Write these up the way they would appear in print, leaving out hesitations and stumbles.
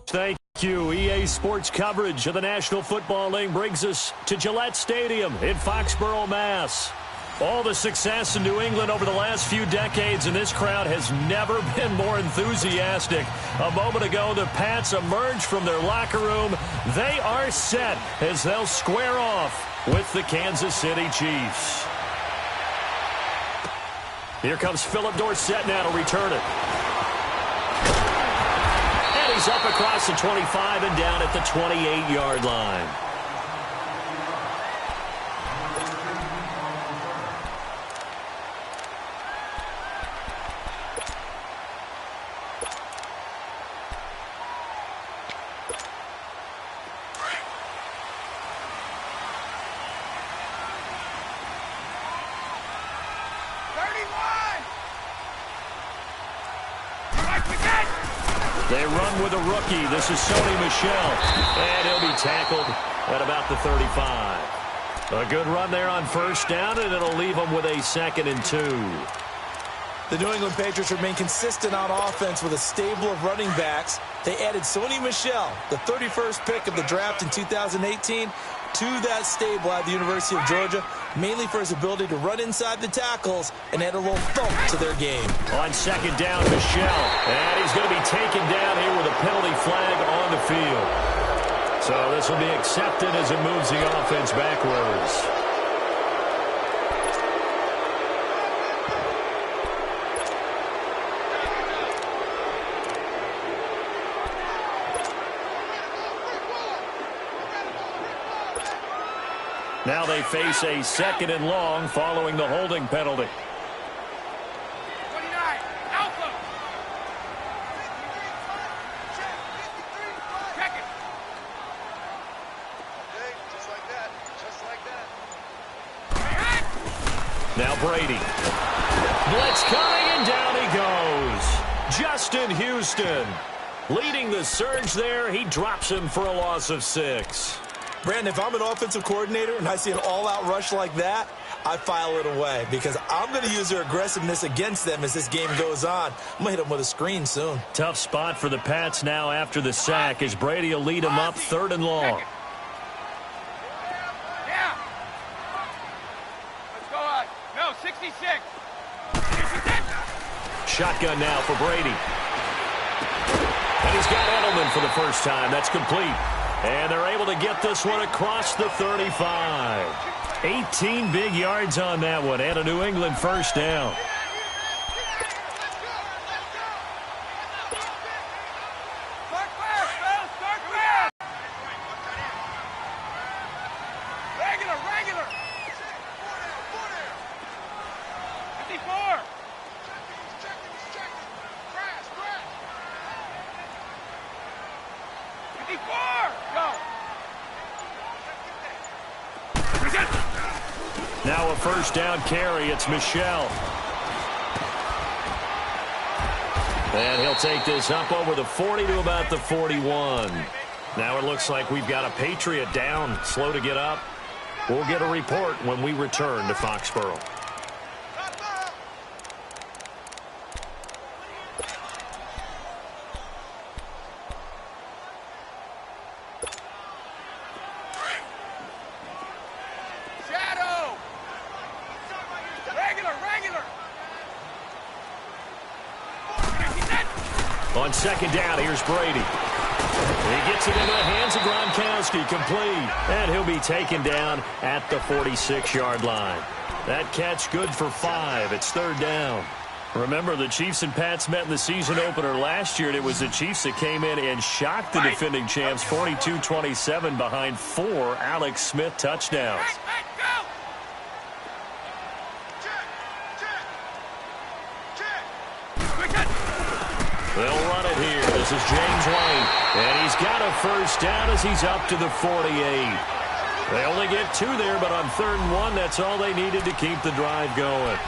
Thank you. EA Sports coverage of the National Football League brings us to Gillette Stadium in Foxborough, Mass. All the success in New England over the last few decades, and this crowd has never been more enthusiastic. A moment ago, the Pats emerged from their locker room. They are set as they'll square off with the Kansas City Chiefs. Here comes Philip Dorsett now to return it. And he's up across the 25 and down at the 28-yard line. They run with a rookie. This is Sony Michel. And he'll be tackled at about the 35. A good run there on first down, and it'll leave them with a 2nd and 2. The New England Patriots remain consistent on offense with a stable of running backs. They added Sony Michel, the 31st pick of the draft in 2018, to that stable at the University of Georgia, mainly for his ability to run inside the tackles and add a little thump to their game. On 2nd down, Michel. And he's going to be taken down here with a penalty flag on the field. So this will be accepted as it moves the offense backwards. Now they face a 2nd and long following the holding penalty. 29, Alpha. Check it. Okay, just like that. Just like that. Now Brady. Blitz coming, and down he goes. Justin Houston leading the surge there. He drops him for a loss of 6. Brandon, if I'm an offensive coordinator and I see an all-out rush like that, I file it away because I'm going to use their aggressiveness against them as this game goes on. I'm going to hit them with a screen soon. Tough spot for the Pats now after the sack as Brady will lead them up 3rd and long. Yeah. Let's go on. No, 66. Shotgun now for Brady. And he's got Edelman for the first time. That's complete. And they're able to get this one across the 35. 18 big yards on that one and a New England first down. Regular. 54. Now a first down carry. It's Michel. And he'll take this up over the 40 to about the 41. Now it looks like we've got a Patriot down, slow to get up. We'll get a report when we return to Foxborough. On 2nd down, here's Brady. He gets it into the hands of Gronkowski, complete. And he'll be taken down at the 46-yard line. That catch good for 5. It's 3rd down. Remember, the Chiefs and Pats met in the season opener last year, and it was the Chiefs that came in and shocked the defending champs 42-27 behind 4 Alex Smith touchdowns. They'll run it here. This is James White. And he's got a first down as he's up to the 48. They only get 2 there, but on 3rd and 1, that's all they needed to keep the drive going.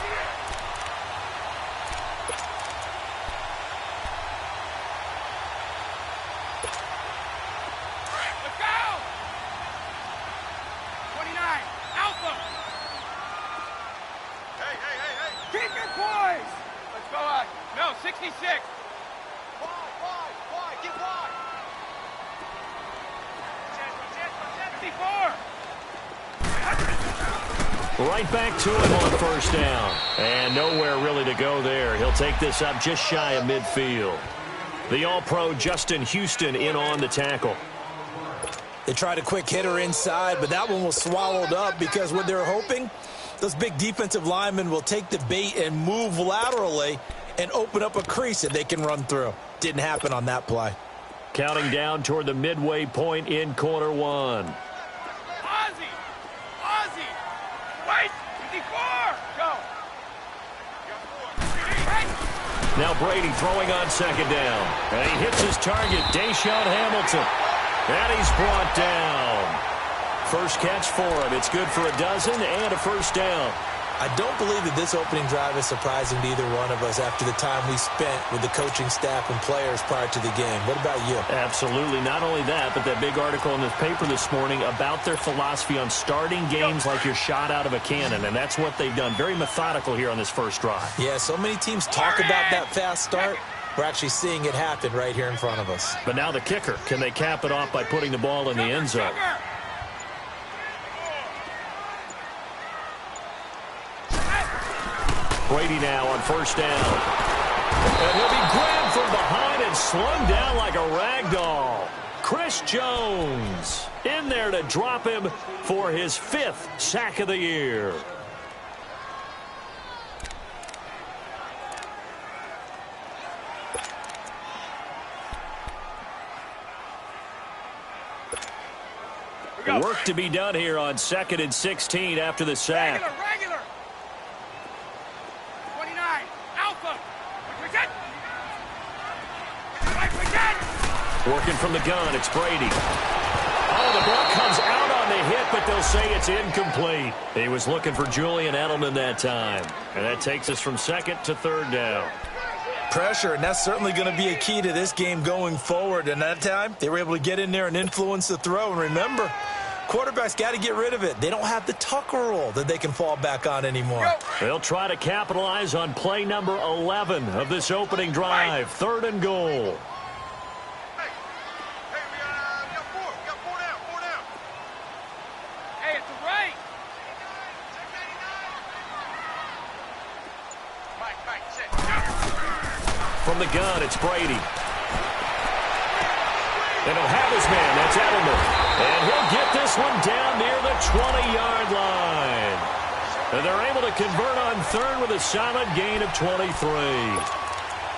Let's go! 29, Alpha. Hey. Keep it, boys. Let's Go on. No, 66. Wide. Get wide. 54. Right back to him on first down. And nowhere really to go there. He'll take this up just shy of midfield. The All-Pro Justin Houston in on the tackle. They tried a quick hitter inside, but that one was swallowed up because what they're hoping, those big defensive linemen will take the bait and move laterally and open up a crease that they can run through. Didn't happen on that play. Counting down toward the midway point in quarter one. Ozzie! Wait! 54! Go! Now Brady throwing on second down. And he hits his target, Deshaun Hamilton. And he's brought down. First catch for him. It's good for a dozen and a first down. I don't believe that this opening drive is surprising to either one of us after the time we spent with the coaching staff and players prior to the game. What about you? Absolutely. Not only that, but that big article in the paper this morning about their philosophy on starting games like you're shot out of a cannon, and that's what they've done. Very methodical here on this first drive. Yeah, so many teams talk about that fast start. We're actually seeing it happen right here in front of us. But now the kicker. Can they cap it off by putting the ball in the end zone? Brady now on first down. And he'll be grabbed from behind and slung down like a rag doll. Chris Jones in there to drop him for his 5th sack of the year. Work to be done here on 2nd and 16 after the sack. Regular. 29. Alpha. Working from the gun, it's Brady. Oh, the ball comes out on the hit, but they'll say it's incomplete. He was looking for Julian Edelman that time. And that takes us from 2nd to 3rd down. Pressure, and that's certainly going to be a key to this game going forward. And that time, they were able to get in there and influence the throw. And remember, quarterbacks got to get rid of it. They don't have the Tucker rule that they can fall back on anymore. They'll try to capitalize on play number 11 of this opening drive. 3rd and goal. Hey, it's a right. From the gun, it's Brady. And he'll have his man. That's Edelman. And he'll get this one down near the 20-yard line. And they're able to convert on 3rd with a solid gain of 23.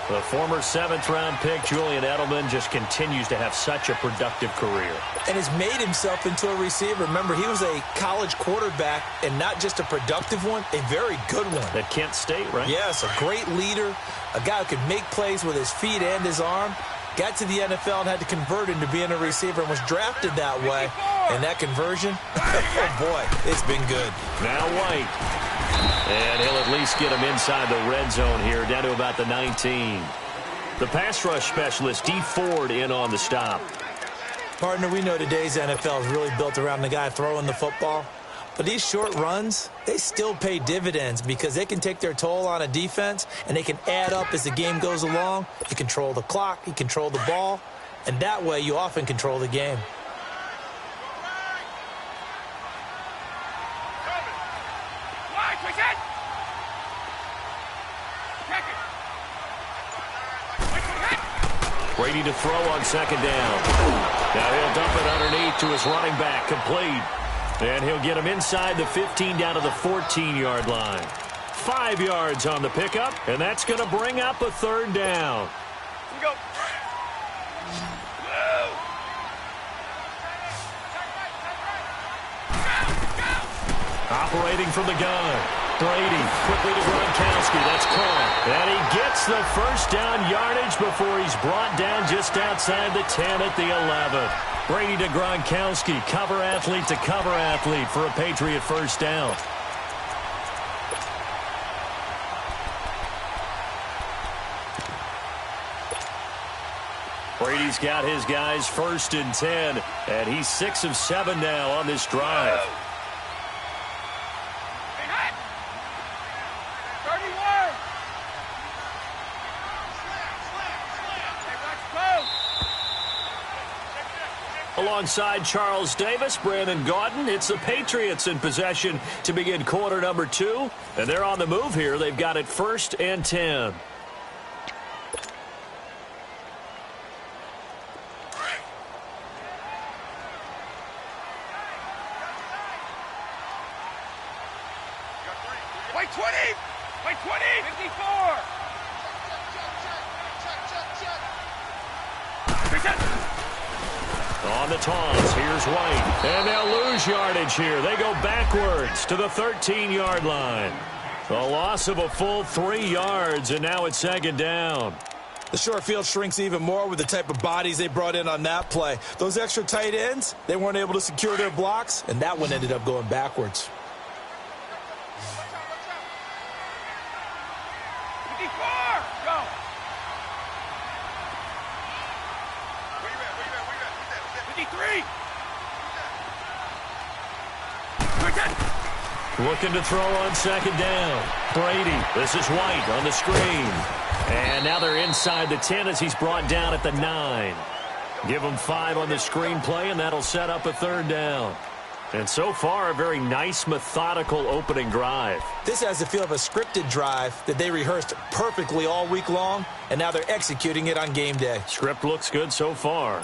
The former 7th-round pick, Julian Edelman, just continues to have such a productive career. And has made himself into a receiver. Remember, he was a college quarterback, and not just a productive one, a very good one. At Kent State, right? Yes, a great leader, a guy who could make plays with his feet and his arm. Got to the NFL and had to convert into being a receiver and was drafted that way. And that conversion, oh boy, it's been good. Now White. And he'll at least get him inside the red zone here, down to about the 19. The pass rush specialist, D. Ford, in on the stop. Partner, we know today's NFL is really built around the guy throwing the football. But these short runs, they still pay dividends because they can take their toll on a defense and they can add up as the game goes along. You control the clock, you control the ball, and that way you often control the game. Brady to throw on 2nd down. Now he'll dump it underneath to his running back, complete. And he'll get him inside the 15 down to the 14-yard line. 5 yards on the pickup, and that's going to bring up a 3rd down. Go. Operating from the gun. Brady quickly to Gronkowski. That's caught. And he gets the first down yardage before he's brought down just outside the 10 at the 11. Brady to Gronkowski. Cover athlete to cover athlete for a Patriot first down. Brady's got his guys 1st and 10. And he's 6 of 7 now on this drive. alongside Charles Davis, Brandon Gaudin. It's the Patriots in possession to begin quarter number 2. And they're on the move here. They've got it 1st and 10. Wait 20! Wait 20! 54! On the toss, here's White. And they'll lose yardage here. They go backwards to the 13-yard line. A loss of a full 3 yards, and now it's 2nd down. The short field shrinks even more with the type of bodies they brought in on that play. Those extra tight ends, they weren't able to secure their blocks, and that one ended up going backwards. 54! Go! 53! Looking to throw on 2nd down. Brady, this is White on the screen. And now they're inside the 10 as he's brought down at the 9. Give him 5 on the screenplay, and that'll set up a 3rd down. And so far, a very nice, methodical opening drive. This has the feel of a scripted drive that they rehearsed perfectly all week long, and now they're executing it on game day. Script looks good so far.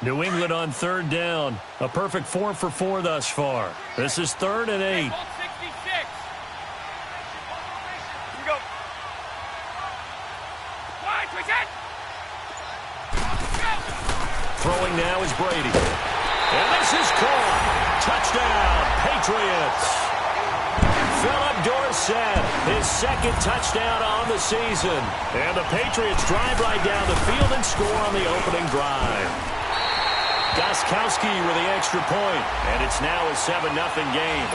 New England on 3rd down. A perfect 4 for 4 thus far. This is 3rd and 8. 66! Go! Wide, wicket! Throwing now is Brady. And this is caught. Touchdown, Patriots. Philip Dorsett, his 2nd touchdown on the season. And the Patriots drive right down the field and score on the opening drive. Gostkowski with the extra point, and it's now a 7-0 game.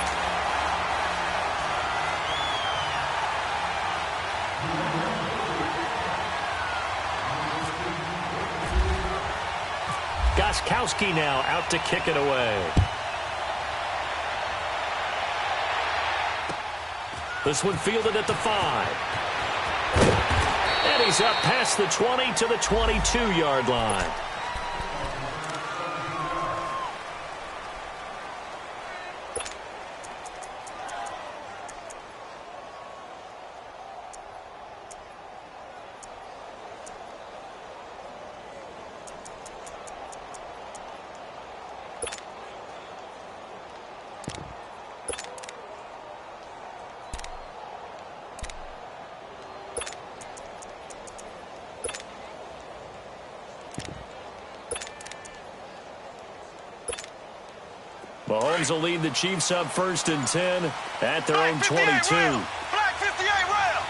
Gostkowski now out to kick it away. This one fielded at the 5. And he's up past the 20 to the 22-yard line. Mahomes will lead the Chiefs up 1st and 10 at their own 22. Flag 58 rail!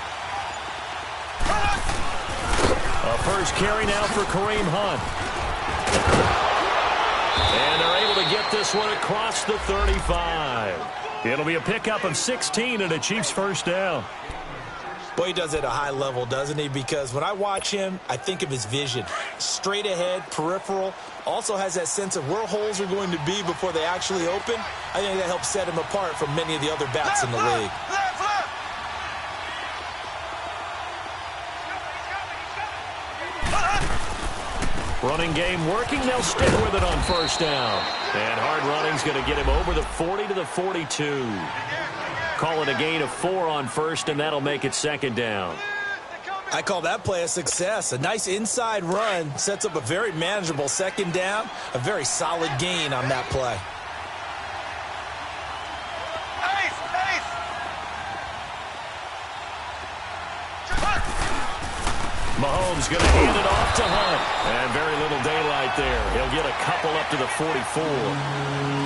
A first carry now for Kareem Hunt. And they're able to get this one across the 35. It'll be a pickup of 16 and a Chiefs 1st down. Boy, he does it at a high level, doesn't he? Because when I watch him, I think of his vision. Straight ahead, peripheral. Also has that sense of where holes are going to be before they actually open. I think that helps set him apart from many of the other backs in the league. Running game working. They'll stick with it on 1st down. And hard running's going to get him over the 40 to the 42. Call it a gain of 4 on 1st, and that'll make it 2nd down. I call that play a success. A nice inside run sets up a very manageable 2nd down. A very solid gain on that play. Mahomes going to hand it off to Hunt. And very little daylight there. He'll get a couple up to the 44.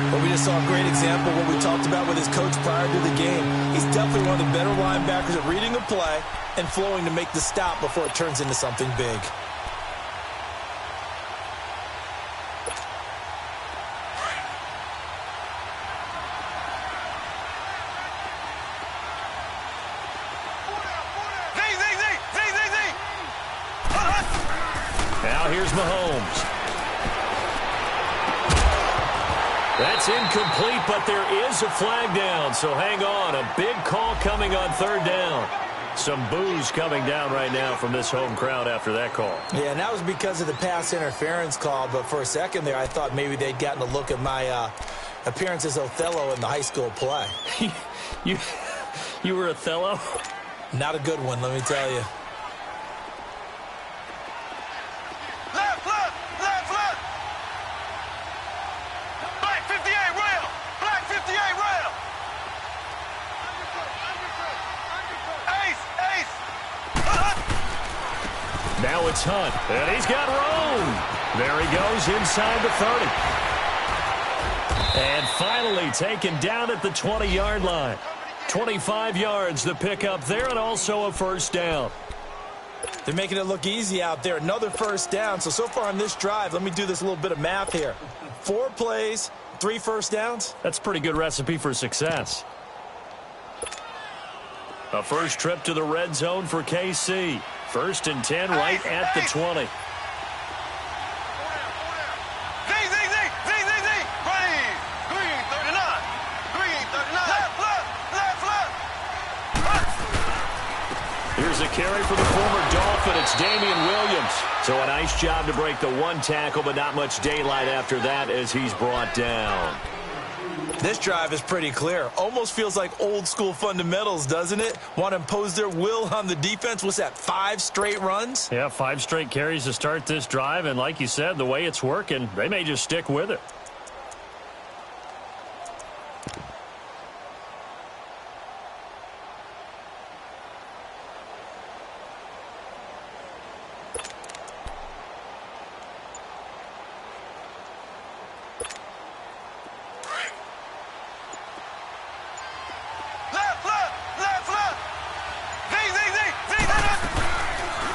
But we just saw a great example of what we talked about with his coach prior to the game. He's definitely one of the better linebackers at reading a play and flowing to make the stop before it turns into something big. Now here's Mahomes. That's incomplete, but there is a flag down, so hang on. A big call coming on 3rd down. some boos coming down right now from this home crowd after that call. Yeah, and that was because of the pass interference call, but for a second there, I thought maybe they'd gotten a look at my appearance as Othello in the high school play. You were Othello? Not a good one, let me tell you. Left, left, left, left. Black 58 rail. Black 58 rail. Ace, ace. Now it's Hunt, and he's got room. There he goes inside the 30. And finally taken down at the 20-yard line. 25 yards the pickup there, and also a first down. They're making it look easy out there. Another first down. So far on this drive, let me do this little bit of math here. 4 plays, 3 first downs. That's a pretty good recipe for success. A first trip to the red zone for KC. 1st and 10 right at the 20. Here's a carry for the former Dolphin. It's Damian Williams. So a nice job to break the 1 tackle, but not much daylight after that as he's brought down. This drive is pretty clear. Almost feels like old school fundamentals, doesn't it? Want to impose their will on the defense. What's that, 5 straight runs? Yeah, 5 straight carries to start this drive. And like you said, the way it's working, they may just stick with it.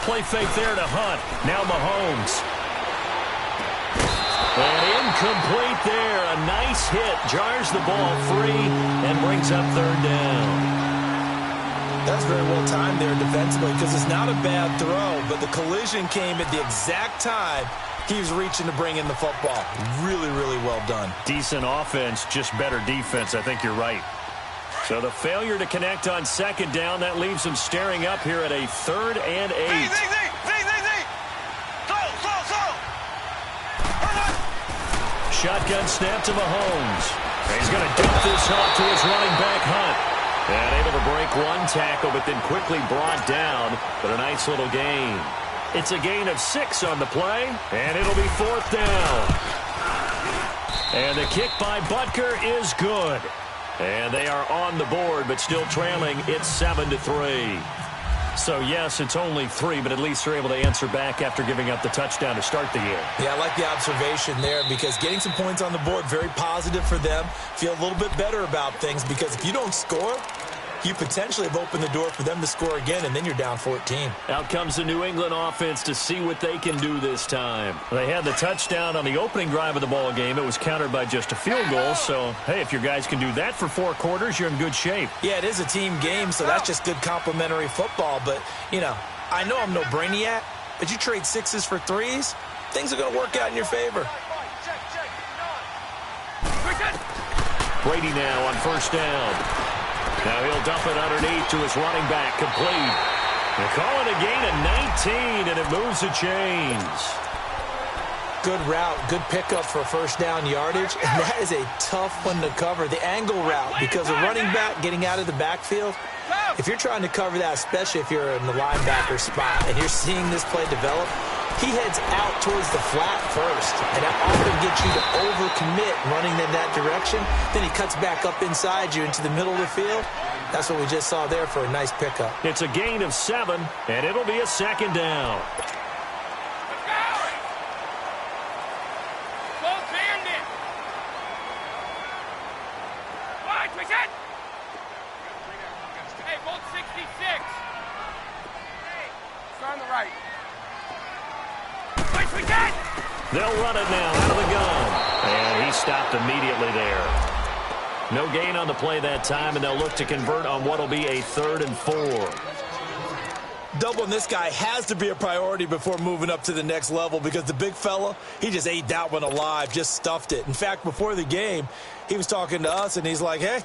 Play fake there to Hunt. Now Mahomes. And incomplete there. A nice hit. Jars the ball free and brings up 3rd down. That's very well timed there defensively because it's not a bad throw, but the collision came at the exact time he was reaching to bring in the football. Really, really well done. Decent offense, just better defense. I think you're right. So the failure to connect on 2nd down, that leaves them staring up here at a 3rd and 8. Shotgun snap to Mahomes. He's going to dump this off to his running back, Hunt. And able to break 1 tackle, but then quickly brought down. But a nice little gain. It's a gain of 6 on the play, and it'll be 4th down. And the kick by Butker is good. And they are on the board, but still trailing. It's 7-3. So, yes, it's only 3, but at least they're able to answer back after giving up the touchdown to start the year. Yeah, I like the observation there because getting some points on the board, very positive for them. Feel a little bit better about things because if you don't score, you potentially have opened the door for them to score again, and then you're down 14. Out comes the New England offense to see what they can do this time. They had the touchdown on the opening drive of the ball game. It was countered by just a field goal. So, hey, if your guys can do that for 4 quarters, you're in good shape. Yeah, it is a team game, so that's just good complimentary football. But, you know, I know I'm no brainiac, but you trade 6s for 3s, things are going to work out in your favor. Brady now on 1st down. Now he'll dump it underneath to his running back, complete. They call it a gain of 19, and it moves the chains. Good route, good pickup for 1st down yardage, and that is a tough one to cover. The angle route, because a running back getting out of the backfield, if you're trying to cover that, especially if you're in the linebacker spot and you're seeing this play develop, he heads out towards the flat first, and that often gets you to overcommit running in that direction. Then he cuts back up inside you into the middle of the field. That's what we just saw there for a nice pickup. It's a gain of 7, and it'll be a 2nd down. Hey, Bolt 66. On the right. They'll run it now out of the gun. And he stopped immediately there. No gain on the play that time, and they'll look to convert on what will be a 3rd and 4. Doubling this guy has to be a priority before moving up to the next level because the big fella, he just ate that one alive, just stuffed it. In fact, before the game, he was talking to us, and he's like, hey,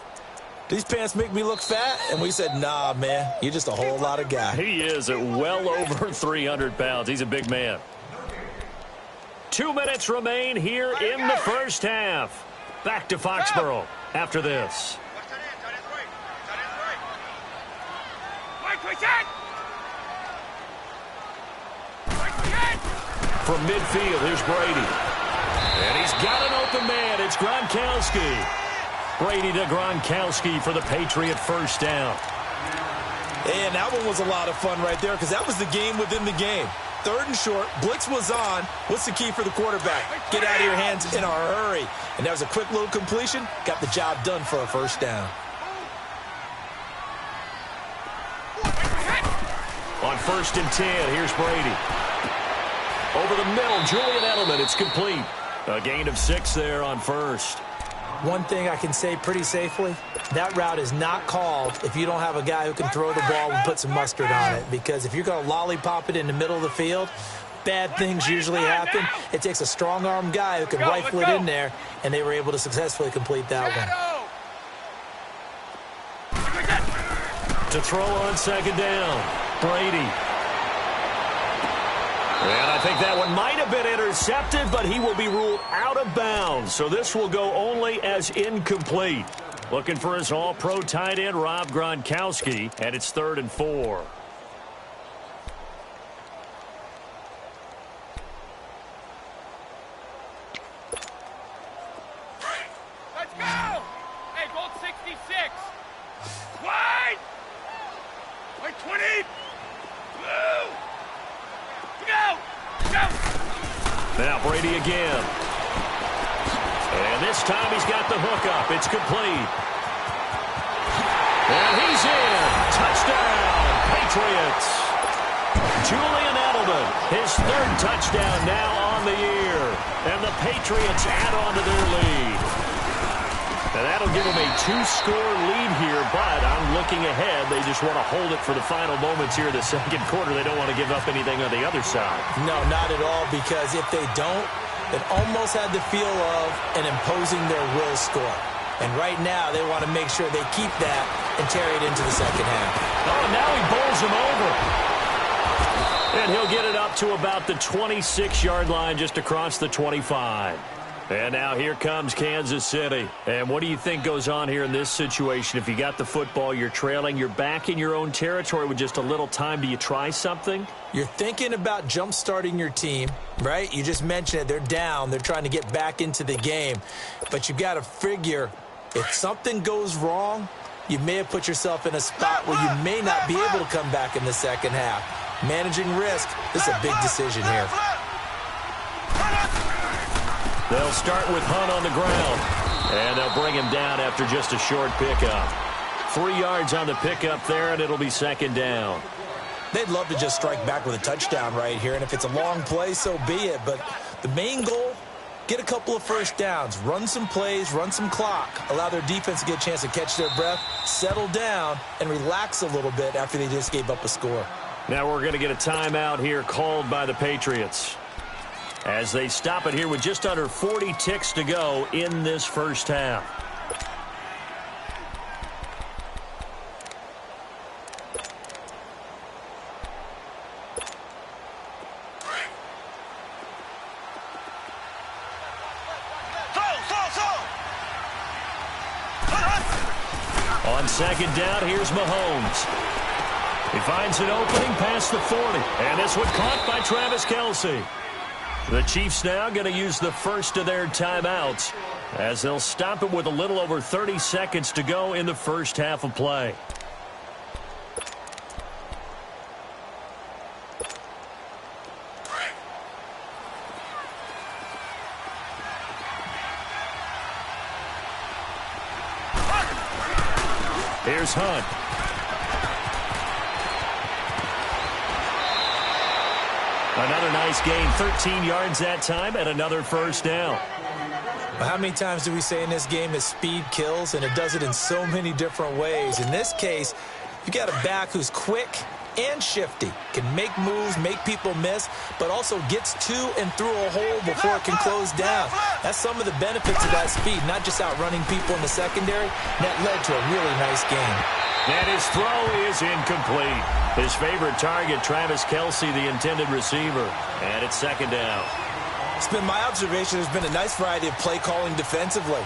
These pants make me look fat? And we said, nah, man, you're just a whole lot of guy. He is at well over 300 pounds. He's a big man. 2 minutes remain here in the first half. Back to Foxborough after this. From midfield, here's Brady. And he's got an open man. It's Gronkowski. Brady to Gronkowski for the Patriot first down. And that one was a lot of fun right there because that was the game within the game. 3rd and short, blitz was on. What's the key for the quarterback? Get out of your hands in a hurry. And that was a quick little completion. Got the job done for a first down. On 1st and 10, here's Brady. Over the middle, Julian Edelman. It's complete. A gain of 6 there on 1st. One thing I can say pretty safely, that route is not called if you don't have a guy who can throw the ball and put some mustard on it. Because if you're going to lollipop it in the middle of the field, bad things usually happen. It takes a strong-arm guy who can rifle it in there, and they were able to successfully complete that one. To throw on 2nd down, Brady. And I think that one might have been intercepted, but he will be ruled out of bounds. So this will go only as incomplete. Looking for his all-pro tight end, Rob Gronkowski, and it's 3rd and 4. Let's go! Hey, gold 66. Wide! Wide 20! Blue! Go! Go! Now Brady again. And this time he's got the hook up. It's complete. And he's in. Touchdown, Patriots. Julian Edelman, his 3rd touchdown now on the year. And the Patriots add on to their lead. And that'll give them a 2-score lead here, but I'm looking ahead. They just want to hold it for the final moments here in the 2nd quarter. They don't want to give up anything on the other side. No, not at all, because if they don't, it almost had the feel of an imposing their will score. And right now, they want to make sure they keep that and carry it into the 2nd half. Oh, now he bowls him over. And he'll get it up to about the 26-yard line, just across the 25. And now here comes Kansas City. And what do you think goes on here in this situation? If you got the football, you're trailing, you're back in your own territory with just a little time. Do you try something? You're thinking about jump-starting your team, right? You just mentioned it. They're down. They're trying to get back into the game. But you got to figure if something goes wrong, you may have put yourself in a spot where you may not be able to come back in the 2nd half. Managing risk, this is a big decision here. They'll start with Hunt on the ground, and they'll bring him down after just a short pickup. 3 yards on the pickup there, and it'll be 2nd down. They'd love to just strike back with a touchdown right here, and if it's a long play, so be it. But the main goal, get a couple of first downs, run some plays, run some clock, allow their defense to get a chance to catch their breath, settle down, and relax a little bit after they just gave up a score. Now we're going to get a timeout here called by the Patriots, as they stop it here with just under 40 ticks to go in this first half. On 2nd down, here's Mahomes. He finds an opening past the 40, and this one caught by Travis Kelce. The Chiefs now going to use the first of their timeouts, as they'll stop it with a little over 30 seconds to go in the first half of play. Here's Hunt. Another nice gain, 13 yards that time, and another first down. Well, how many times do we say in this game that speed kills, and it does it in so many different ways? In this case, you got a back who's quick, and shifty. Can make moves, make people miss, but also gets to and through a hole before it can close down. That's some of the benefits of that speed, not just outrunning people in the secondary. That led to a really nice game. And his throw is incomplete. His favorite target, Travis Kelce, the intended receiver. And it's second down. It's been my observation there's been a nice variety of play calling defensively.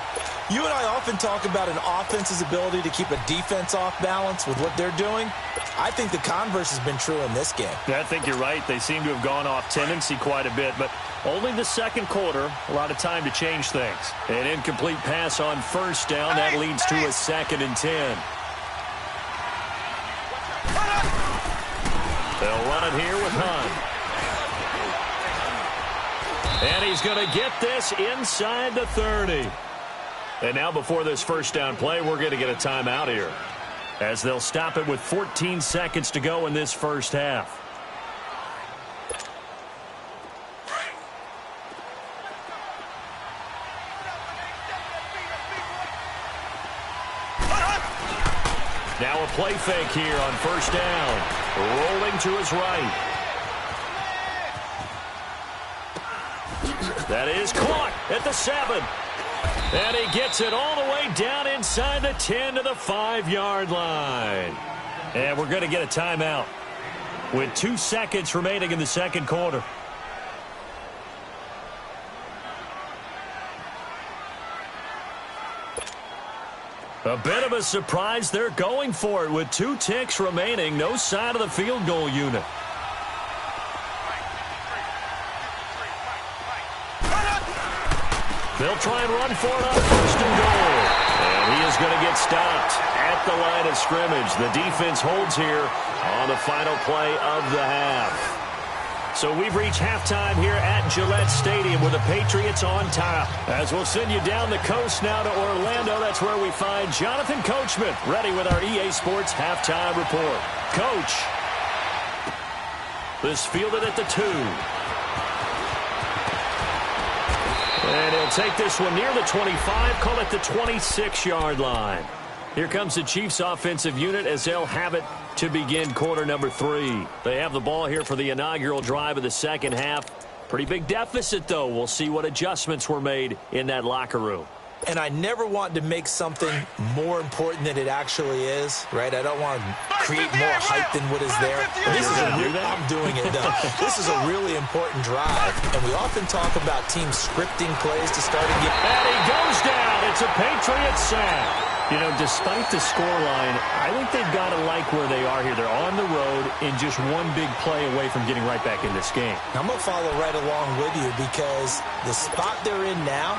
You and I often talk about an offense's ability to keep a defense off balance with what they're doing. I think the converse has been true in this game. I think you're right. They seem to have gone off tendency quite a bit, but only the second quarter, a lot of time to change things. An incomplete pass on first down. That leads to a 2nd and 10. They'll run it here with Hunt. And he's going to get this inside the 30. And now before this first down play, we're going to get a timeout here, as they'll stop it with 14 seconds to go in this first half. Now a play fake here on first down. Rolling to his right. That is caught at the 7. And he gets it all the way down inside the 10 to the 5-yard line. And we're going to get a timeout with 2 seconds remaining in the second quarter. A bit of a surprise. They're going for it with 2 ticks remaining. No sign of the field goal unit. They'll try and run for it on first and goal. And he is going to get stopped at the line of scrimmage. The defense holds here on the final play of the half. So we've reached halftime here at Gillette Stadium with the Patriots on top. As we'll send you down the coast now to Orlando, that's where we find Jonathan Coachman ready with our EA Sports halftime report. Coach, this fielded at the 2. And he'll take this one near the 25, call it the 26-yard line. Here comes the Chiefs offensive unit as they'll have it to begin quarter number 3. They have the ball here for the inaugural drive of the second half. Pretty big deficit, though. We'll see what adjustments were made in that locker room. And I never want to make something more important than it actually is, right? I don't want to create more hype than what is there. This is I'm doing it, though. This is a really important drive, and we often talk about teams scripting plays to start a game. And he goes down. It's a Patriots sack. You know, despite the scoreline, I think they've got to like where they are here. They're on the road and just one big play away from getting right back in this game. I'm going to follow right along with you because the spot they're in now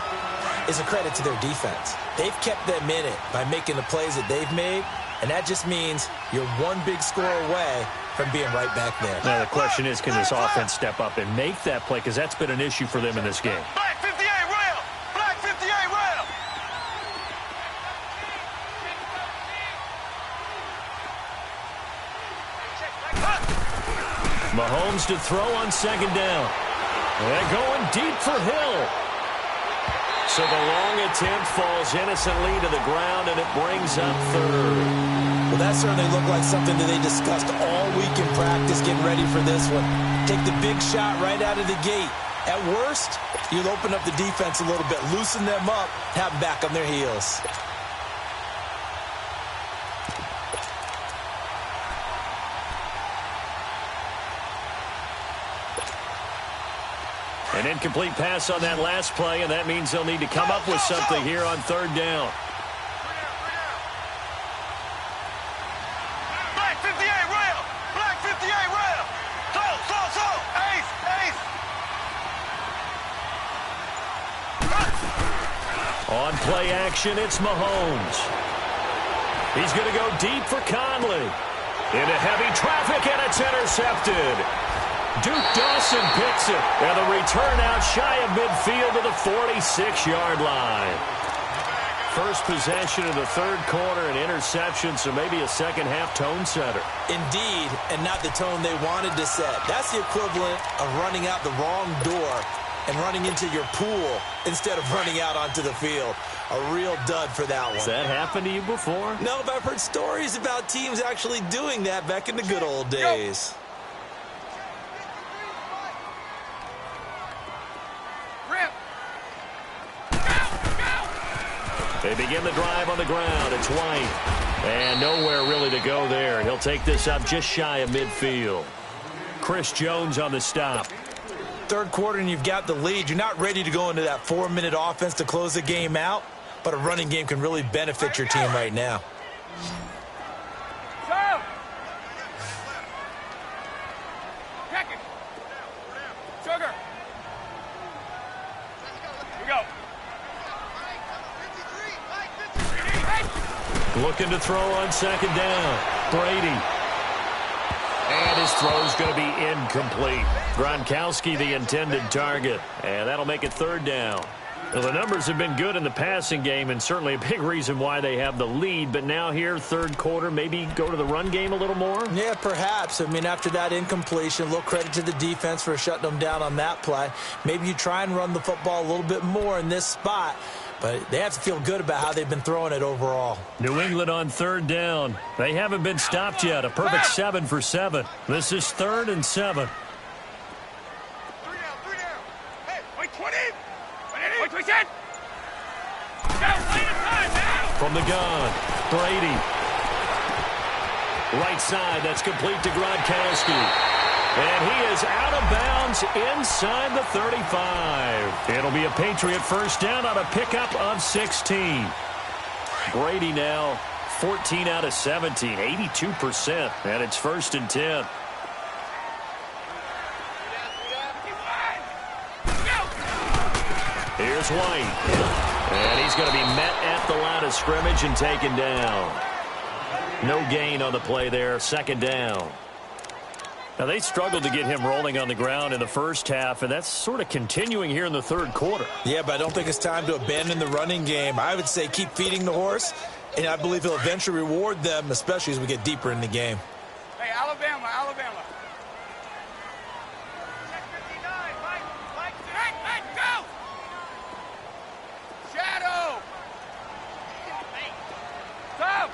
is a credit to their defense. They've kept them in it by making the plays that they've made, and that just means you're one big score away from being right back there. Now, the question is, can this offense step up and make that play? Because that's been an issue for them in this game. Black 58 rail! Black 58 rail! Mahomes to throw on second down. They're going deep for Hill. So the long attempt falls innocently to the ground, and it brings up third. Well, that certainly looked like something that they discussed all week in practice getting ready for this one. Take the big shot right out of the gate. At worst, you'll open up the defense a little bit, loosen them up, have them back on their heels. An incomplete pass on that last play, and that means they'll need to come up with something here on third down. Black 58 rail! Black 58 rail! So! Ace! On play action, it's Mahomes. He's going to go deep for Conley. Into heavy traffic, and it's intercepted. Duke Dawson picks it, and the return out shy of midfield to the 46-yard line. First possession of the third quarter, an interception, so maybe a second-half tone setter. Indeed, and not the tone they wanted to set. That's the equivalent of running out the wrong door and running into your pool instead of running out onto the field. A real dud for that one. Has that happened to you before? No, but I've heard stories about teams actually doing that back in the good old days. They begin the drive on the ground. It's White. And nowhere really to go there. He'll take this up just shy of midfield. Chris Jones on the stop. Third quarter and you've got the lead. You're not ready to go into that 4-minute offense to close the game out, but a running game can really benefit your team right now. Sugar. We go. Looking to throw on second down. Brady. And his throw's going to be incomplete. Gronkowski the intended target. And that'll make it third down. Well, the numbers have been good in the passing game and certainly a big reason why they have the lead. But now here, third quarter, maybe go to the run game a little more? Yeah, perhaps. I mean, after that incompletion, a little credit to the defense for shutting them down on that play. Maybe you try and run the football a little bit more in this spot. But they have to feel good about how they've been throwing it overall. New England on third down. They haven't been stopped yet. A perfect 7 for 7. This is 3rd and 7. 3 down. Hey, wait, 20. Wait, 20. From the gun, Brady. Right side, that's complete to Gronkowski. And he is out of bounds inside the 35. It'll be a Patriot first down on a pickup of 16. Brady now 14 out of 17, 82%. And it's 1st and 10. Here's White. And he's going to be met at the line of scrimmage and taken down. No gain on the play there. 2nd down. Now, they struggled to get him rolling on the ground in the first half, and that's sort of continuing here in the third quarter. Yeah, but I don't think it's time to abandon the running game. I would say keep feeding the horse, and I believe he'll eventually reward them, especially as we get deeper in the game. Hey, Alabama. Go! Shadow! Stop!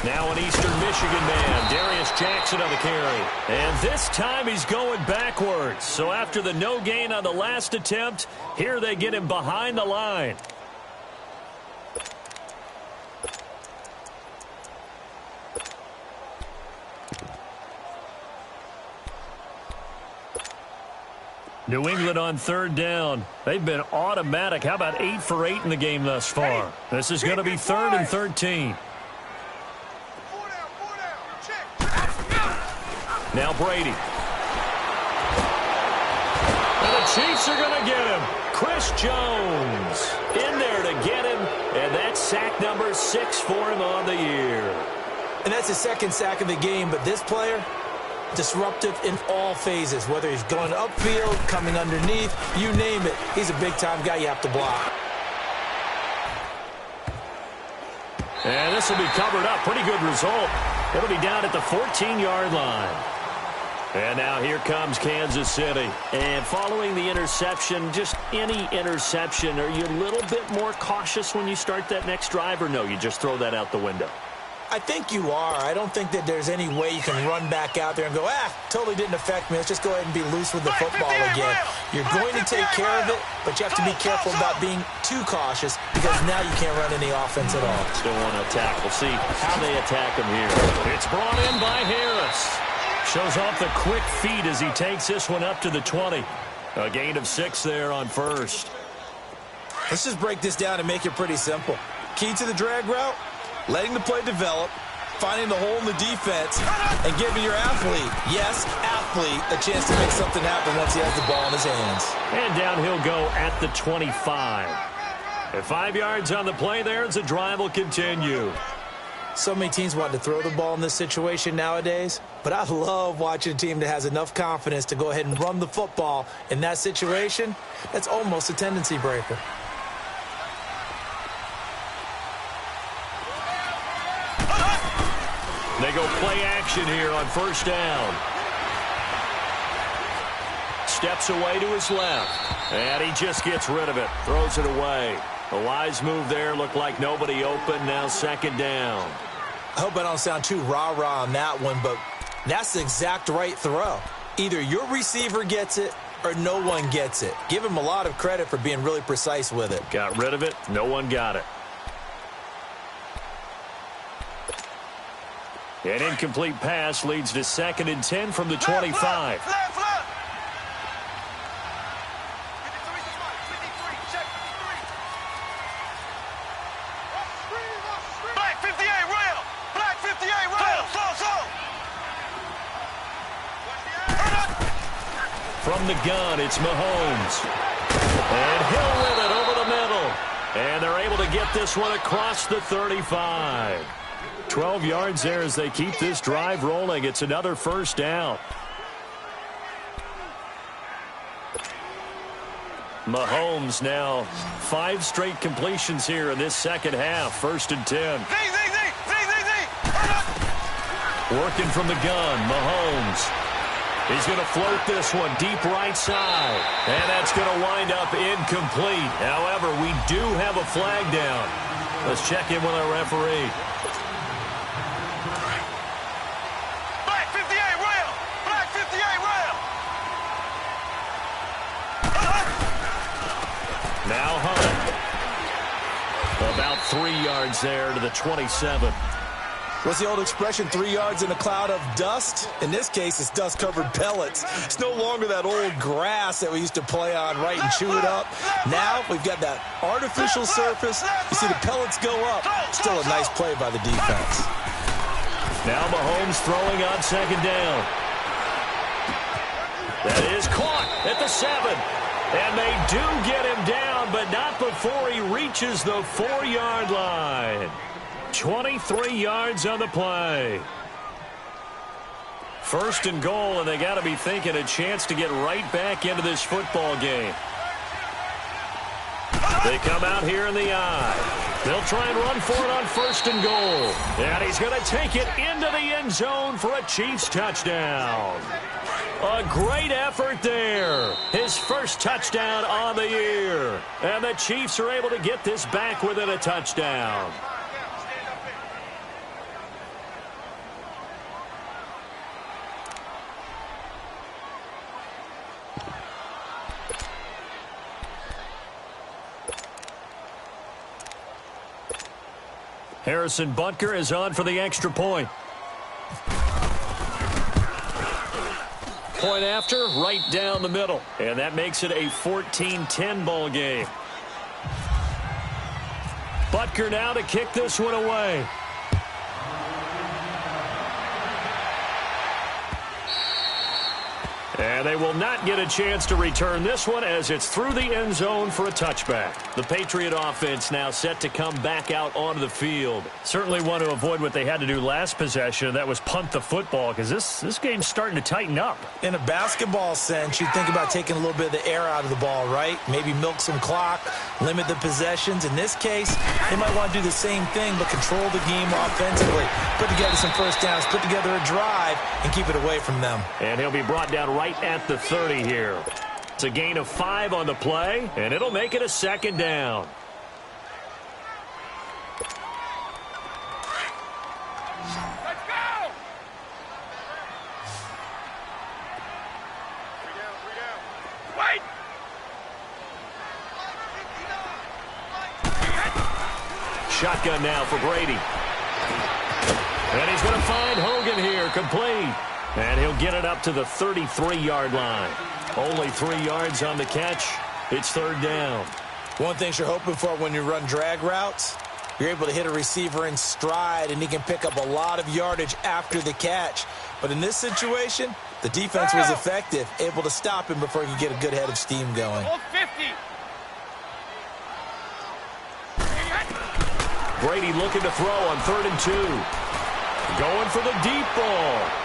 Now an Eastern Michigan man, Darius Jackson on the carry. And this time he's going backwards. So after the no gain on the last attempt, here they get him behind the line. New England on third down. They've been automatic. How about 8 for 8 in the game thus far? This is going to be 3rd and 13. Now Brady. And the Chiefs are going to get him. Chris Jones in there to get him. And that's sack number 6 for him on the year. And that's his 2nd sack of the game, but this player, disruptive in all phases, whether he's going upfield, coming underneath, you name it. He's a big-time guy you have to block. And this will be covered up. Pretty good result. It'll be down at the 14-yard line. And now here comes Kansas City. And following the interception, just any interception, are you a little bit more cautious when you start that next drive, or no, you just throw that out the window? I think you are. I don't think that there's any way you can run back out there and go, totally didn't affect me. Let's just go ahead and be loose with the football again. You're going to take care of it, but you have to be careful about being too cautious because now you can't run any offense at all. Still want to attack. We'll see how they attack him here. It's brought in by Harris. Shows off the quick feet as he takes this one up to the 20. A gain of 6 there on first. Let's just break this down and make it pretty simple. Key to the drag route, letting the play develop, finding the hole in the defense, and giving your athlete, yes, athlete, a chance to make something happen once he has the ball in his hands. And down he'll go at the 25. And 5 yards on the play there as the drive will continue. So many teams want to throw the ball in this situation nowadays, but I love watching a team that has enough confidence to go ahead and run the football in that situation. That's almost a tendency breaker. They go play action here on first down. steps away to his left. And he just gets rid of it. Throws it away. A wise move there. Looked like nobody open. Now second down. I hope I don't sound too rah-rah on that one, but that's the exact right throw. Either your receiver gets it or no one gets it. Give him a lot of credit for being really precise with it. Got rid of it. No one got it. An incomplete pass leads to 2nd and 10 from the 25. Left. Black 58 rail. Black 58 rail. Slow. From the gun, it's Mahomes. And he'll win it over the middle. And they're able to get this one across the 35. 12 yards there as they keep this drive rolling. It's another first down. Mahomes now 5 straight completions here in this second half. 1st and 10. Working from the gun, Mahomes. He's going to float this one deep right side. And that's going to wind up incomplete. However, we do have a flag down. Let's check in with our referee. Black 58 rail. Black 58 rail. Now Hunt. About 3 yards there to the 27. What's the old expression, 3 yards in a cloud of dust? In this case, it's dust-covered pellets. It's no longer that old grass that we used to play on, right, and chew it up. Now we've got that artificial surface. You see the pellets go up. Still a nice play by the defense. Now Mahomes throwing on second down. That is caught at the 7. And they do get him down, but not before he reaches the 4-yard line. 23 yards on the play. 1st and goal, and they got to be thinking a chance to get right back into this football game. They come out here in the eye. They'll try and run for it on 1st and goal. And he's going to take it into the end zone for a Chiefs touchdown. A great effort there. His first touchdown on the year. And the Chiefs are able to get this back within a touchdown. Harrison Butker is on for the extra point. Point after, right down the middle. And that makes it a 14-10 ball game. Butker now to kick this one away. And they will not get a chance to return this one as it's through the end zone for a touchback. The Patriot offense now set to come back out onto the field. Certainly want to avoid what they had to do last possession. That was punt the football because this game's starting to tighten up. In a basketball sense, you think about taking a little bit of the air out of the ball, right? Maybe milk some clock, limit the possessions. In this case, they might want to do the same thing but control the game offensively. Put together some first downs, put together a drive, and keep it away from them. And he'll be brought down right at the 30 here. It's a gain of 5 on the play, and it'll make it a second down. Let's go! 3 down. Wait! Shotgun now for Brady. And he's going to find Hogan here, complete. And he'll get it up to the 33-yard line. Only 3 yards on the catch. It's 3rd down. One thing you're hoping for when you run drag routes, you're able to hit a receiver in stride, and he can pick up a lot of yardage after the catch. But in this situation, the defense was effective, able to stop him before he could get a good head of steam going. Hold 50. Brady looking to throw on 3rd and 2. Going for the deep ball.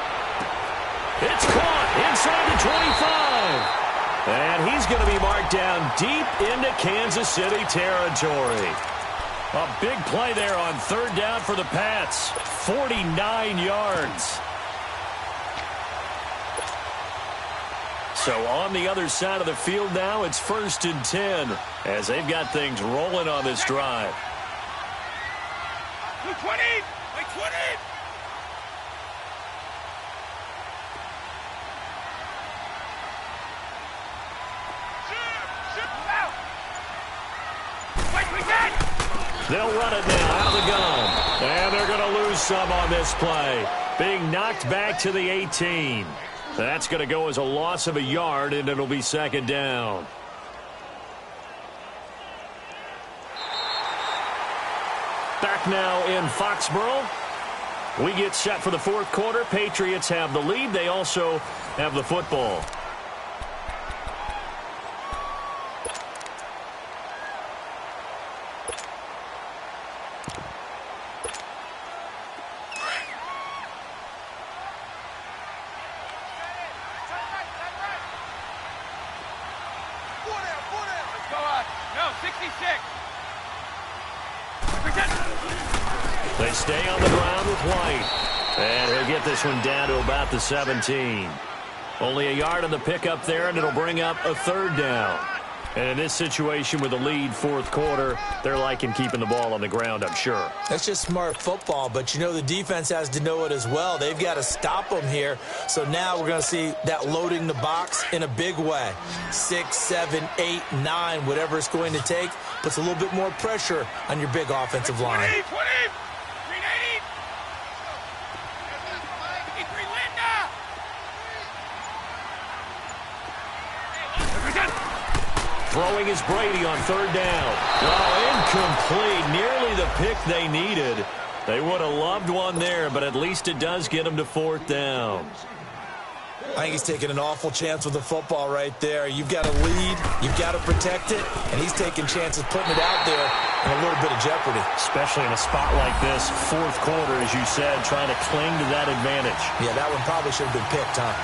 It's caught inside the 25. And he's going to be marked down deep into Kansas City territory. A big play there on 3rd down for the Pats. 49 yards. So on the other side of the field now, it's 1st and 10 as they've got things rolling on this drive. 20! 20! They'll run it now out of the gun. And they're going to lose some on this play. Being knocked back to the 18. That's going to go as a loss of a yard, and it'll be 2nd down. Back now in Foxborough. We get set for the 4th quarter. Patriots have the lead. They also have the football. They stay on the ground with White. And he'll get this one down to about the 17. Only a yard on the pickup there, and it'll bring up a 3rd down. And in this situation with a lead 4th quarter, they're liking keeping the ball on the ground, I'm sure. That's just smart football, but you know the defense has to know it as well. They've got to stop them here. So now we're going to see that loading the box in a big way. 6, 7, 8, 9, whatever it's going to take, puts a little bit more pressure on your big offensive line. 20! Throwing is Brady on 3rd down. Oh, incomplete. Nearly the pick they needed. They would have loved one there, but at least it does get them to 4th down. I think he's taking an awful chance with the football right there. You've got to lead, you've got to protect it, and he's taking chances putting it out there in a little bit of jeopardy. Especially in a spot like this, 4th quarter, as you said, trying to cling to that advantage. Yeah, that one probably should have been picked, huh?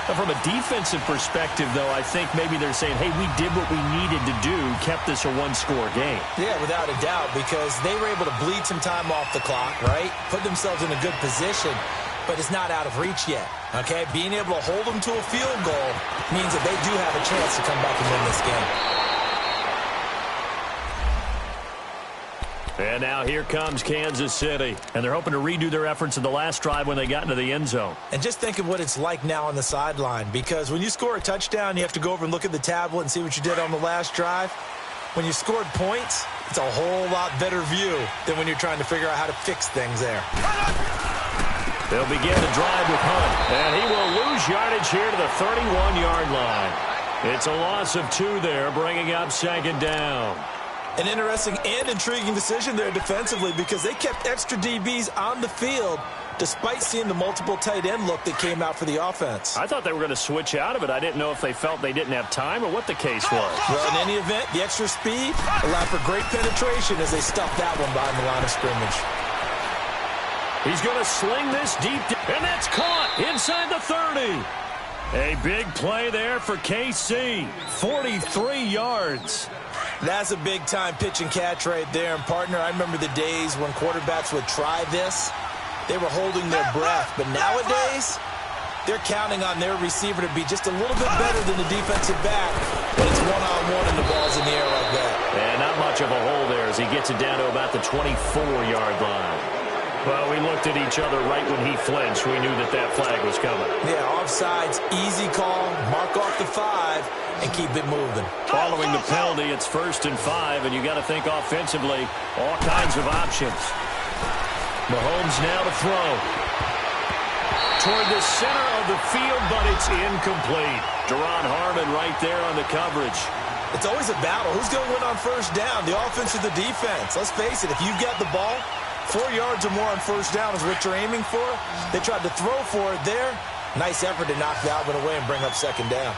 From a defensive perspective, though, I think maybe they're saying, hey, we did what we needed to do, kept this a 1-score game. Yeah, without a doubt, because they were able to bleed some time off the clock, right? Put themselves in a good position, but it's not out of reach yet, okay? Being able to hold them to a field goal means that they do have a chance to come back and win this game. And now here comes Kansas City. And they're hoping to redo their efforts in the last drive when they got into the end zone. And just think of what it's like now on the sideline, because when you score a touchdown, you have to go over and look at the tablet and see what you did on the last drive. When you scored points, it's a whole lot better view than when you're trying to figure out how to fix things there. They'll begin to drive with Hunt. And he will lose yardage here to the 31-yard line. It's a loss of 2 there, bringing up 2nd down. An interesting and intriguing decision there defensively, because they kept extra DBs on the field despite seeing the multiple tight end look that came out for the offense. I thought they were going to switch out of it. I didn't know if they felt they didn't have time or what the case was. Well, in any event, the extra speed allowed for great penetration as they stuffed that one behind the line of scrimmage. He's going to sling this deep, and that's caught inside the 30. A big play there for KC. 43 yards. That's a big-time pitch and catch right there. And, partner, I remember the days when quarterbacks would try this. They were holding their breath. But nowadays, they're counting on their receiver to be just a little bit better than the defensive back when it's one-on-one and the ball's in the air like that. And not much of a hole there as he gets it down to about the 24-yard line. Well, we looked at each other right when he flinched. We knew that that flag was coming. Yeah, offsides, easy call, mark off the 5, and keep it moving. Following the penalty, it's 1st and 5, and you got to think offensively, all kinds of options. Mahomes now to throw. Toward the center of the field, but it's incomplete. Deron Harmon right there on the coverage. It's always a battle. Who's going to win on 1st down, the offense or the defense? Let's face it, if you've got the ball, 4 yards or more on 1st down is what you're aiming for. They tried to throw for it there. Nice effort to knock that one away and bring up 2nd down.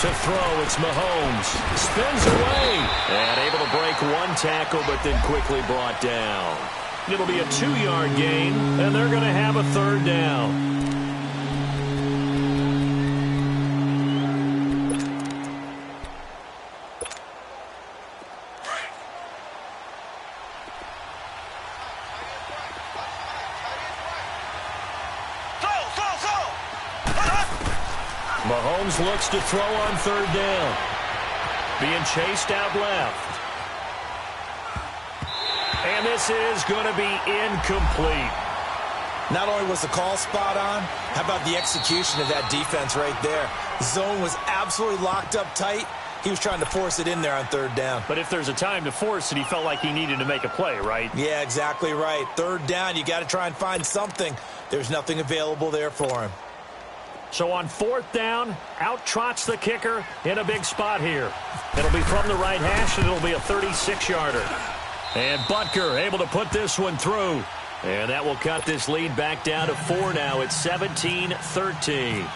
To throw, it's Mahomes. Spins away. And able to break one tackle, but then quickly brought down. It'll be a 2-yard gain, and they're going to have a 3rd down. Mahomes looks to throw on third down. Being chased out left. And this is going to be incomplete. Not only was the call spot on, how about the execution of that defense right there? The zone was absolutely locked up tight. He was trying to force it in there on third down. But if there's a time to force it, he felt like he needed to make a play, right? Yeah, exactly right. Third down, you got to try and find something. There's nothing available there for him. So on fourth down, out trots the kicker in a big spot here. It'll be from the right hash, and it'll be a 36-yarder. And Butker able to put this one through. And that will cut this lead back down to 4 now. It's 17-13.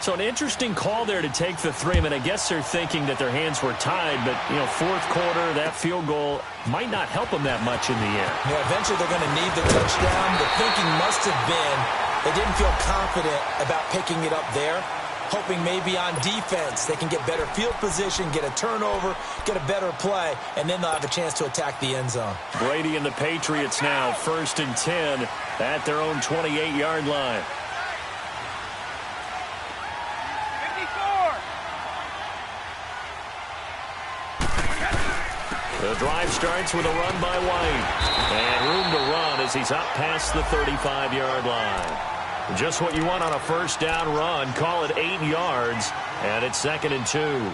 So an interesting call there to take the 3. I mean, I guess they're thinking that their hands were tied, but, you know, fourth quarter, that field goal might not help them that much in the end. Yeah, eventually they're going to need the touchdown. The thinking must have been they didn't feel confident about picking it up there, hoping maybe on defense they can get better field position, get a turnover, get a better play, and then they'll have a chance to attack the end zone. Brady and the Patriots now, 1st and 10 at their own 28-yard line. The drive starts with a run by White. And room to run as he's up past the 35-yard line. Just what you want on a first down run. Call it 8 yards. And it's 2nd and 2.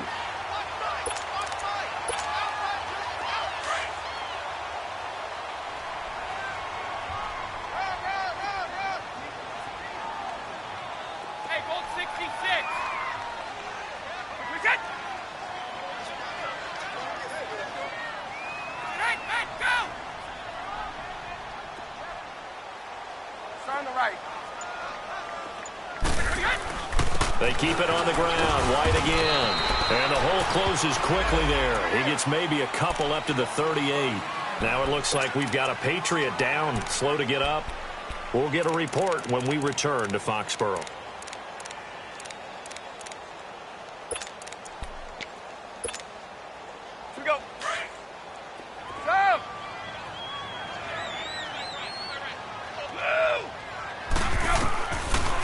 They keep it on the ground. White again. And the hole closes quickly there. He gets maybe a couple up to the 38. Now it looks like we've got a Patriot down, slow to get up. We'll get a report when we return to Foxborough. Here we go.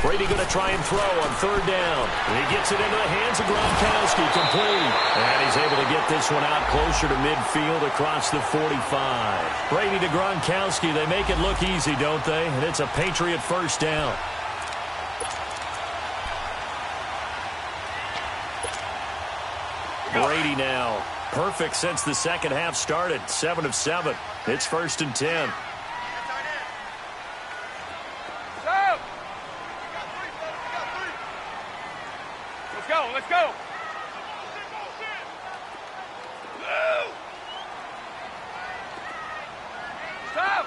Brady going to try and throw on third down. And he gets it into the hands of Gronkowski, complete. And he's able to get this one out closer to midfield across the 45. Brady to Gronkowski. They make it look easy, don't they? And it's a Patriot first down. Brady now. Perfect since the second half started. 7 of 7. It's 1st and 10. Let's go. Stop.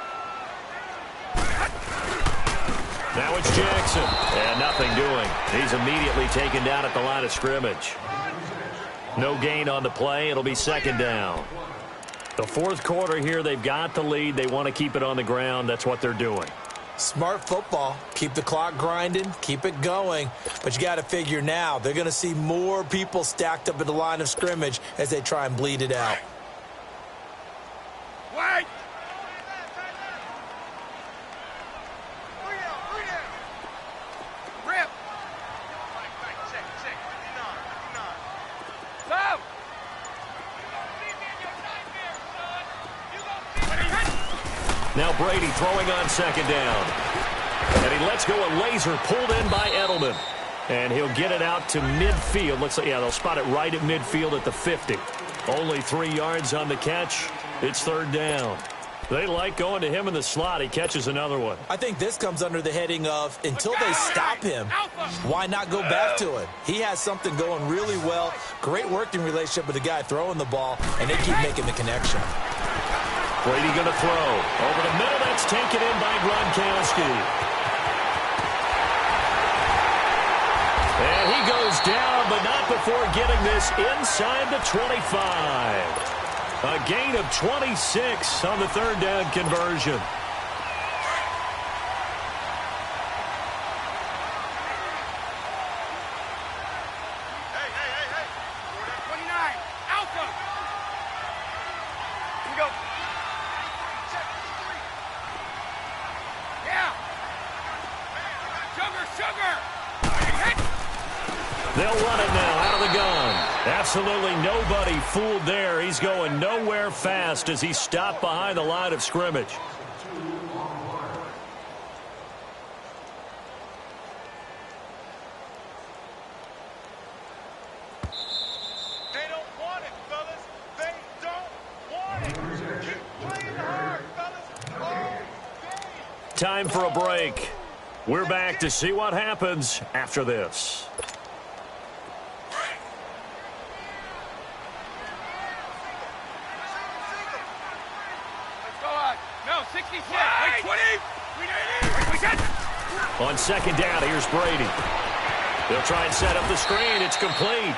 Now it's Jackson. And nothing doing. He's immediately taken down at the line of scrimmage. No gain on the play. It'll be 2nd down. The fourth quarter here, they've got the lead. They want to keep it on the ground. That's what they're doing. Smart football. Keep the clock grinding. Keep it going. But you got to figure now they're going to see more people stacked up at the line of scrimmage as they try and bleed it out. Wait. Rip. Stop. Now Brady throwing on 2nd down. And he lets go a laser pulled in by Edelman. And he'll get it out to midfield. Looks like, yeah, they'll spot it right at midfield at the 50. Only 3 yards on the catch. It's 3rd down. They like going to him in the slot. He catches another one. I think this comes under the heading of until they stop him, why not go back to it? He has something going really well. Great working relationship with the guy throwing the ball, and they keep making the connection. Brady going to throw. Over the middle, that's taken in by Gronkowski. And he goes down, but not before getting this inside the 25. A gain of 26 on the 3rd down conversion. They'll run it now out of the gun. Absolutely nobody fooled there. He's going nowhere fast as he stopped behind the line of scrimmage. They don't want it, fellas. They don't want it. Keep playing hard, fellas. All day. Time for a break. We're back to see what happens after this. No, 66. Wait, 20. On second down, here's Brady. They'll try and set up the screen. It's complete.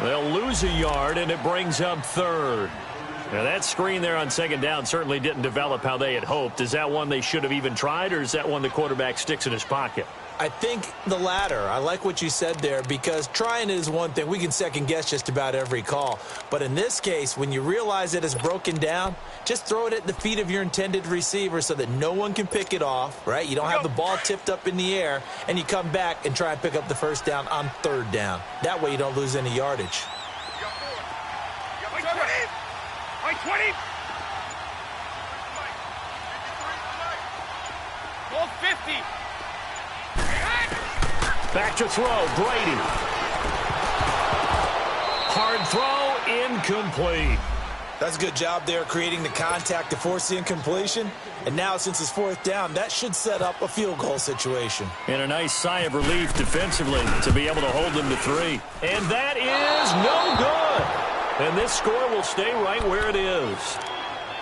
They'll lose a yard, and it brings up third. Now, that screen there on second down certainly didn't develop how they had hoped. Is that one they should have even tried, or is that one the quarterback sticks in his pocket? I think the latter. I like what you said there, because trying is one thing. We can second guess just about every call. But in this case, when you realize it is broken down, just throw it at the feet of your intended receiver so that no one can pick it off, right? You don't have the ball tipped up in the air, and you come back and try and pick up the first down on third down. That way you don't lose any yardage. Wait, 20. Wait, 20. Ball 50. Back to throw, Brady. Hard throw, incomplete. That's a good job there creating the contact to force the incompletion. And now, since it's fourth down, that should set up a field goal situation. And a nice sigh of relief defensively to be able to hold them to 3. And that is no good. And this score will stay right where it is.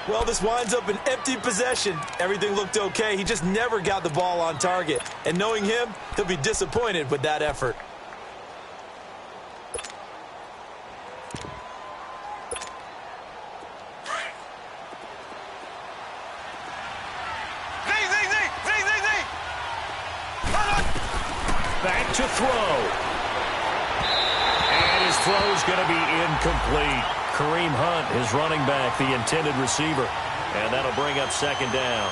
Well, this winds up an empty possession. Everything looked okay. He just never got the ball on target. And knowing him, he'll be disappointed with that effort. Back to throw. And his throw's going to be incomplete. Kareem Hunt, his running back, the intended receiver. And that'll bring up second down.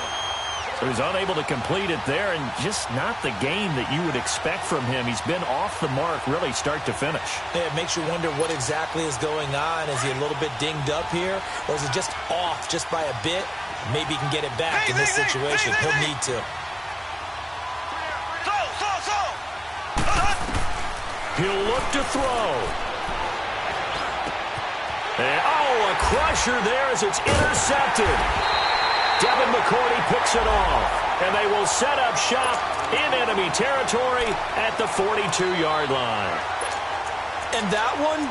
So he's unable to complete it there, and just not the game that you would expect from him. He's been off the mark really start to finish. Yeah, it makes you wonder what exactly is going on. Is he a little bit dinged up here, or is it just off just by a bit? Maybe he can get it back in this situation. He'll need to. He'll look to throw. And, a crusher there as it's intercepted. Devin McCourty picks it off. And they will set up shop in enemy territory at the 42-yard line. And that one,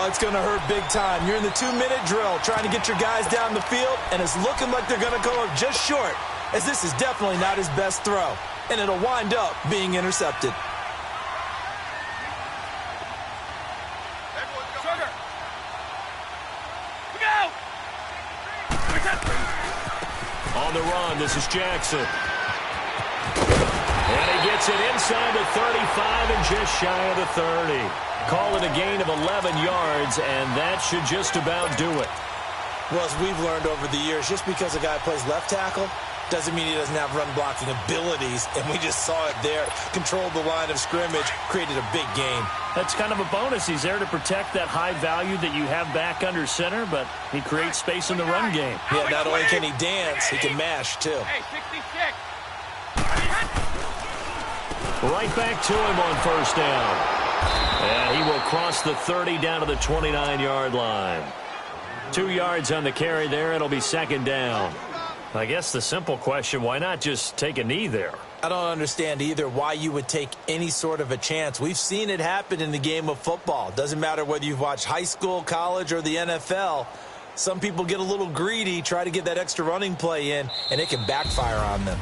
it's going to hurt big time. You're in the 2-minute drill trying to get your guys down the field, and it's looking like they're going to come up just short, as this is definitely not his best throw. And it'll wind up being intercepted. On the run, this is Jackson. And he gets it inside the 35 and just shy of the 30. Call it a gain of 11 yards, and that should just about do it. Well, as we've learned over the years, just because a guy plays left tackle doesn't mean he doesn't have run-blocking abilities, and we just saw it there. Controlled the line of scrimmage, created a big game. That's kind of a bonus. He's there to protect that high value that you have back under center, but he creates space in the run game. Yeah, not only can he dance, he can mash, too. Hey, 66. Right back to him on first down. And he will cross the 30 down to the 29-yard line. 2 yards on the carry there. It'll be second down. I guess the simple question, why not just take a knee there? I don't understand either why you would take any sort of a chance. We've seen it happen in the game of football. Doesn't matter whether you've watched high school, college, or the NFL. Some people get a little greedy, try to get that extra running play in, and it can backfire on them.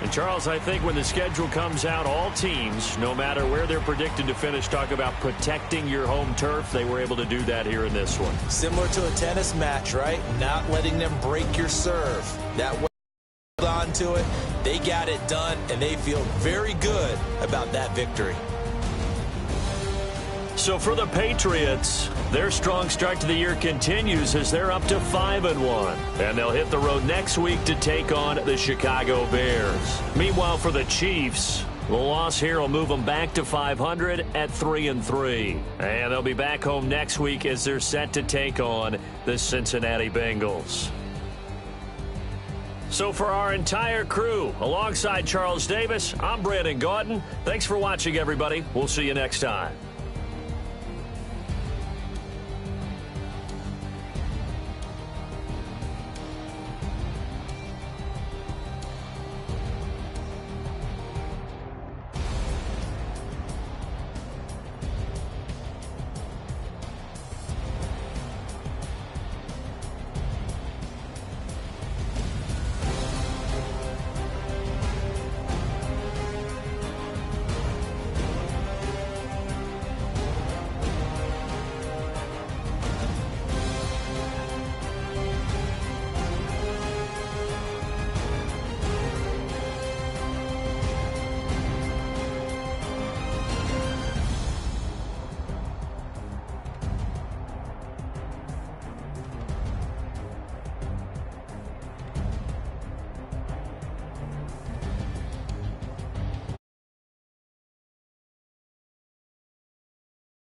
And, Charles, I think when the schedule comes out, all teams, no matter where they're predicted to finish, talk about protecting your home turf. They were able to do that here in this one. Similar to a tennis match, right? Not letting them break your serve. That way, hold on to it. They got it done, and they feel very good about that victory. So for the Patriots, their strong start to the year continues as they're up to 5-1. And they'll hit the road next week to take on the Chicago Bears. Meanwhile, for the Chiefs, The loss here will move them back to 500 at 3-3. And they'll be back home next week as they're set to take on the Cincinnati Bengals. So for our entire crew, alongside Charles Davis, I'm Brandon Gaudin. Thanks for watching, everybody. We'll see you next time.